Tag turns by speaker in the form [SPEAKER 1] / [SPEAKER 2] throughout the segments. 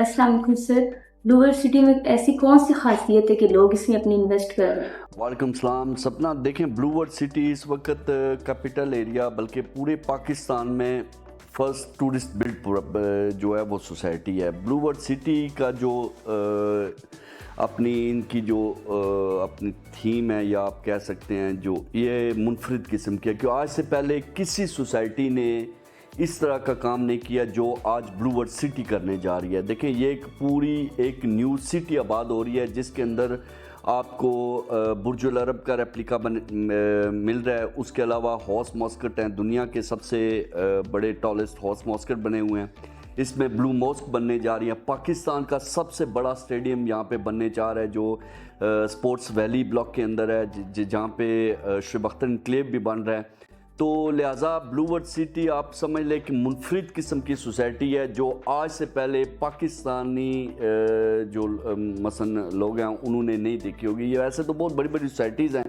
[SPEAKER 1] अस्सलाम वालेकुम sir. ब्लूवर्ड city में ऐसी कौन सी खासियत है कि लोग इसमें अपनी इन्वेस्ट कर रहे हैं?
[SPEAKER 2] वालेकुम सलाम सपना। देखें, ब्लू वर्ल्ड सिटी इस वक्त कैपिटल एरिया बल्कि पूरे पाकिस्तान में फर्स्ट टूरिस्ट बिल्ड जो है वो सोसाइटी है। ब्लू वर्ल्ड सिटी का जो अपनी इनकी जो अपनी थीम है, या आप कह सकते हैं जो ये मुनफरिद किस्म की है कि आज से पहले किसी सोसाइटी ने इस तरह का काम नहीं किया जो आज ब्लू वर्ल्ड सिटी करने जा रही है। देखें, ये एक पूरी एक न्यू सिटी आबाद हो रही है जिसके अंदर आपको बुर्जुल अरब का रेप्लिका मिल रहा है। उसके अलावा हॉर्स मॉस्कट हैं, दुनिया के सबसे बड़े टॉलेस्ट हॉर्स मॉस्कट बने हुए हैं। इसमें ब्लू मॉस्क बनने जा रही है। पाकिस्तान का सबसे बड़ा स्टेडियम यहाँ पे बनने जा रहा है जो स्पोर्ट्स वैली ब्लॉक के अंदर है, जहाँ पे शुभ अख्तर एन्क्लेव भी बन रहा है। तो लिहाजा ब्लू वर्ल्ड सिटी आप समझ लें कि मुनफरिद किस्म की सोसाइटी है जो आज से पहले पाकिस्तानी जो मसलन लोग हैं उन्होंने नहीं देखी होगी। ये वैसे तो बहुत बड़ी बड़ी सोसाइटीज़ हैं,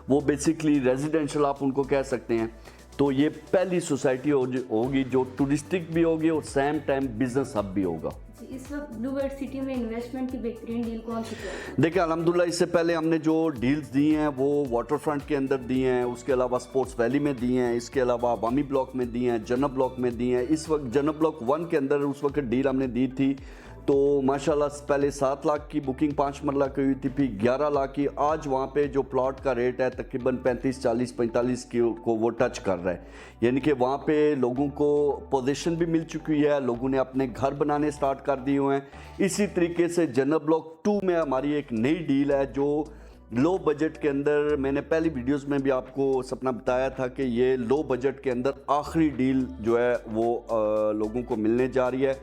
[SPEAKER 2] वो बेसिकली रेजिडेंशियल आप उनको कह सकते हैं। तो ये पहली सोसाइटी होगी जो टूरिस्टिक भी होगी और सेम टाइम बिजनेस हब भी होगा।
[SPEAKER 1] इस वक्त ब्लूवर्ड सिटी में इन्वेस्टमेंट की बेहतरीन डील कौन सी है?
[SPEAKER 2] देखिए, अल्हम्दुलिल्लाह इससे पहले हमने जो डील्स दी हैं वो वाटर फ्रंट के अंदर दी हैं, उसके अलावा स्पोर्ट्स वैली में दी हैं, इसके अलावा अवामी ब्लॉक में दी हैं, जन्नत ब्लॉक में दी हैं। इस वक्त जन्नत ब्लॉक 1 के अंदर उस वक्त डील हमने दी थी तो माशाल्लाह पहले 7 लाख की बुकिंग 5 मरला की हुई थी, फिर 11 लाख की। आज वहाँ पे जो प्लॉट का रेट है तकरीबन 35, 40, 45 की को वो टच कर रहा है। यानी कि वहाँ पे लोगों को पोजीशन भी मिल चुकी है, लोगों ने अपने घर बनाने स्टार्ट कर दिए हुए हैं। इसी तरीके से जन्नत ब्लॉक 2 में हमारी एक नई डील है जो लो बजट के अंदर, मैंने पहली वीडियोस में भी आपको सपना बताया था कि ये लो बजट के अंदर आखिरी डील जो है वो लोगों को मिलने जा रही है,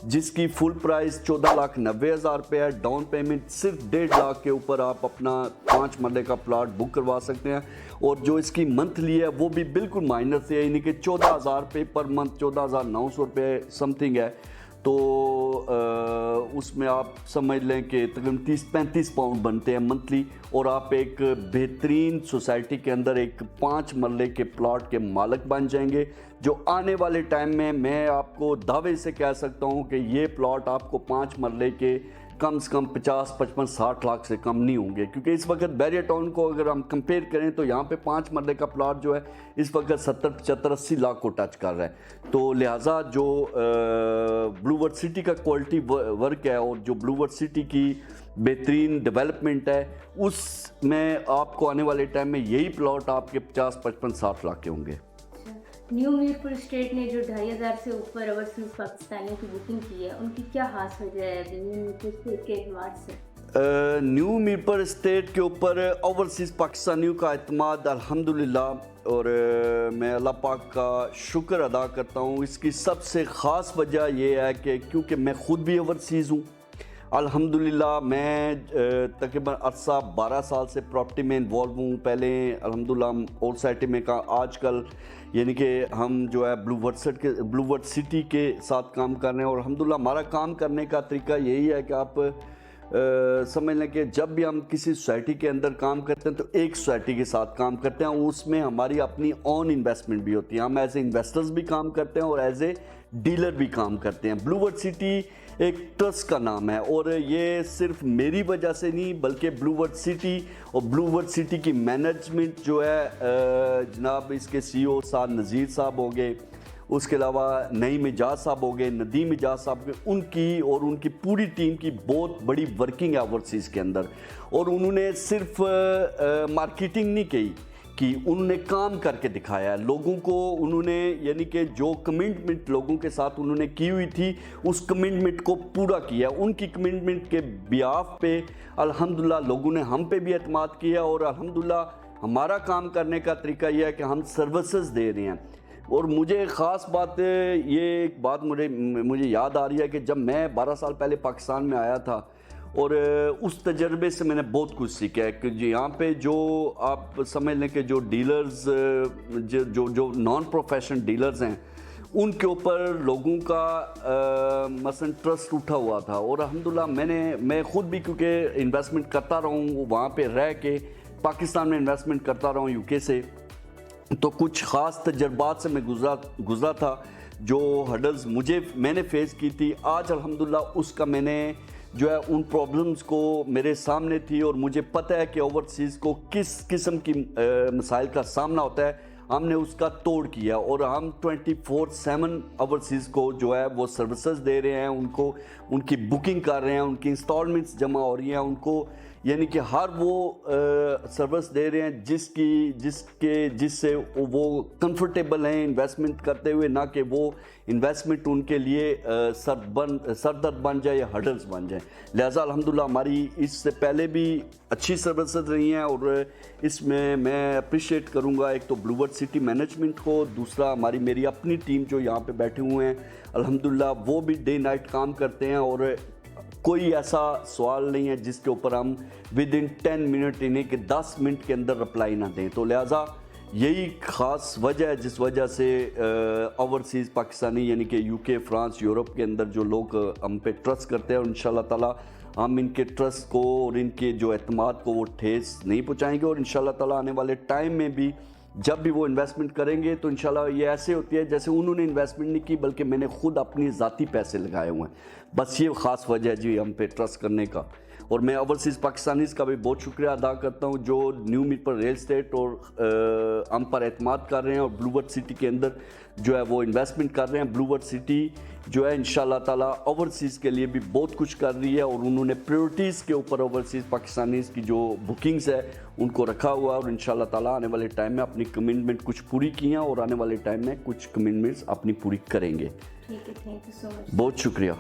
[SPEAKER 2] जिसकी फुल प्राइस 14,90,000 रुपये है। डाउन पेमेंट सिर्फ 1.5 लाख के ऊपर आप अपना 5 मरले का प्लाट बुक करवा सकते हैं। और जो इसकी मंथली है वो भी बिल्कुल माइनर से है, यानी कि 14,000 रुपये पर मंथ, 14,900 रुपये समथिंग है। तो उसमें आप समझ लें कि तकरीबन 30-35 पाउंड बनते हैं मंथली, और आप एक बेहतरीन सोसाइटी के अंदर एक 5 मरले के प्लॉट के मालिक बन जाएंगे, जो आने वाले टाइम में मैं आपको दावे से कह सकता हूं कि ये प्लॉट आपको 5 मरले के कम से कम 50, 55, 60 लाख से कम नहीं होंगे। क्योंकि इस वक्त बैरियर टाउन को अगर हम कंपेयर करें तो यहाँ पे 5 मरले का प्लॉट जो है इस वक्त 70, 75, 80 लाख को टच कर रहा है। तो लिहाजा जो ब्लू वर्ल्ड सिटी का क्वालिटी वर्क है और जो ब्लू वर्ल्ड सिटी की बेहतरीन डेवलपमेंट है, उसमें आपको आने वाले टाइम में यही प्लॉट आपके 50, 55, 60 लाख के होंगे।
[SPEAKER 1] न्यू मीरपुर स्टेट ने जो 2,500 से ऊपर ओवरसीज पाकिस्तानियों की बुकिंग की है, उनकी क्या खास वजह है न्यू मीरपुर स्टेट के एतमाद से?
[SPEAKER 2] न्यू मीरपुर स्टेट के ऊपर ओवरसीज़ पाकिस्तानियों का एतमाद अल्हम्दुलिल्लाह, और मैं अल्लाह पाक का शुक्र अदा करता हूँ। इसकी सबसे ख़ास वजह यह है कि क्योंकि मैं ख़ुद भी ओवरसीज़ हूँ अल्हम्दुलिल्लाह। मैं तकरीबन अरसा 12 साल से प्रॉपर्टी में इन्वॉल्व हूँ। पहले अल्हम्दुलिल्लाह ओल्ड सोसाइटी में का, आजकल यानी कि हम जो है ब्लू वर्ल्ड सिटी के साथ काम कर रहे हैं। और अल्हम्दुलिल्लाह हमारा काम करने का तरीका यही है कि आप समझ लें कि जब भी हम किसी सोसाइटी के अंदर काम करते हैं तो एक सोसाइटी के साथ काम करते हैं, उसमें हमारी अपनी ऑन इन्वेस्टमेंट भी होती है। हम एज ए इन्वेस्टर्स भी काम करते हैं और एज ए डीलर भी काम करते हैं। ब्लू वर्ल्ड सिटी एक ट्रस्ट का नाम है, और ये सिर्फ मेरी वजह से नहीं बल्कि ब्लू वर्ल्ड सिटी और ब्लू वर्ल्ड सिटी की मैनेजमेंट जो है, जनाब इसके CEO साहब नज़ीर साहब हो गए, उसके अलावा नईम इजाज साहब हो गए, नदीम इजाज साहब के, उनकी और उनकी पूरी टीम की बहुत बड़ी वर्किंग है ओवरसीज़ के अंदर। और उन्होंने सिर्फ मार्केटिंग नहीं की उन्होंने काम करके दिखाया है लोगों को। उन्होंने यानी कि जो कमिटमेंट लोगों के साथ उन्होंने की हुई थी उस कमिटमेंट को पूरा किया। उनकी कमिटमेंट के बिहाफ पे अल्हम्दुलिल्लाह लोगों ने हम पे भी एतमाद किया, और अल्हम्दुलिल्लाह हमारा काम करने का तरीका यह है कि हम सर्विसेज दे रहे हैं। और मुझे ख़ास बात, ये एक बात मुझे याद आ रही है कि जब मैं 12 साल पहले पाकिस्तान में आया था और उस तजर्बे से मैंने बहुत कुछ सीखा है कि यहाँ पे जो आप समझ लें कि जो डीलर्स जो नॉन प्रोफेशनल डीलर्स हैं उनके ऊपर लोगों का मसलन ट्रस्ट उठा हुआ था। और अल्हम्दुलिल्लाह मैं ख़ुद भी क्योंकि इन्वेस्टमेंट करता रहा हूँ वहाँ पे रह के, पाकिस्तान में इन्वेस्टमेंट करता रहा हूँ UK से, तो कुछ ख़ास तजर्बात से मैं गुज़रा था جو ہڈلز میں نے فیس کی تھی، آج الحمدللہ اس کا میں نے جو ہے ان پرابلمز کو میرے سامنے تھی، اور مجھے پتہ ہے کہ اوورسیز کو کس قسم کی مسائل کا سامنا ہوتا ہے، ہم نے اس کا توڑ کیا، اور ہم 24/7 اوورسیز کو جو ہے وہ سروسز دے رہے ہیں، ان کی بکنگ کر رہے ہیں، ان کی انسٹالمنٹس جمع ہو رہی ہیں، ان کو یعنی کہ ہر وہ سروس دے رہے ہیں جس سے وہ کنفرٹیبل ہیں انویسٹمنٹ کرتے ہوئے، نہ کہ وہ انویسٹمنٹ ان کے لیے سردرد بن جائے یا ہڈلز بن جائیں۔ لہٰذا الحمدللہ ہماری اس سے پہلے بھی اچھی سروسز رہی ہیں، اور اس میں اپریشیٹ کروں گا ایک تو بلو برڈ سٹی مینجمنٹ کو، دوسرا میری اپنی ٹیم جو یہاں پہ بیٹھے ہوئے ہیں الحمدللہ وہ بھی ڈے نائٹ کام کرتے ہیں، اور کوئی ایسا سوال نہیں ہے جس کے اوپر ہم ودن 10 منٹ انہیں کہ 10 منٹ کے اندر رپلائی نہ دیں۔ تو لہٰذا یہی خاص وجہ ہے جس وجہ سے اوورسیز پاکستانی یعنی کہ یو کے، فرانس، یورپ کے اندر جو لوگ ہم پہ ٹرسٹ کرتے ہیں، اور انشاءاللہ تعالیٰ ہم ان کے ٹرسٹ کو اور ان کے جو اعتماد کو وہ ٹھیس نہیں پہنچائیں گے، اور انشاءاللہ تعالیٰ آنے والے ٹائم میں بھی جب بھی وہ انویسٹمنٹ کریں گے تو انشاءاللہ یہ ایسے ہوتی ہے جیسے انہوں نے انویسٹمنٹ نہیں کی بلکہ میں نے خود اپنی ذاتی پیسے لگائے ہوئے ہیں۔ بس یہ خاص وجہ ہے جی ہم پہ ٹرسٹ کرنے کا، اور میں اوورسیز پاکستانیز کا بھی بہت شکریہ ادا کرتا ہوں جو نیو میر پر ریل اسٹیٹ اور ہم پر اعتماد کر رہے ہیں، اور بلو برڈ سٹی کے اندر جو ہے وہ انویسٹمنٹ کر رہے ہیں۔ بلو برڈ سٹی جو ہے انشاءاللہ تعالیٰ اوورسیز کے لیے بھی بہت کچھ کر رہی ہے، اور انہوں نے پریورٹیز کے اوپر اوورسیز پاکستانیز کی جو بکنگز ہے ان کو رکھا ہوا ہے، اور انشاءاللہ تعالیٰ آنے والے ٹائم میں اپنی کمٹمنٹ کچھ پوری کی ہیں، اور آنے والے ٹائم میں کچھ کمٹمنٹس اپنی پوری کریں گے۔
[SPEAKER 1] ٹھیک ہے، تھینک یو سو مچ۔
[SPEAKER 2] بہت شکریہ۔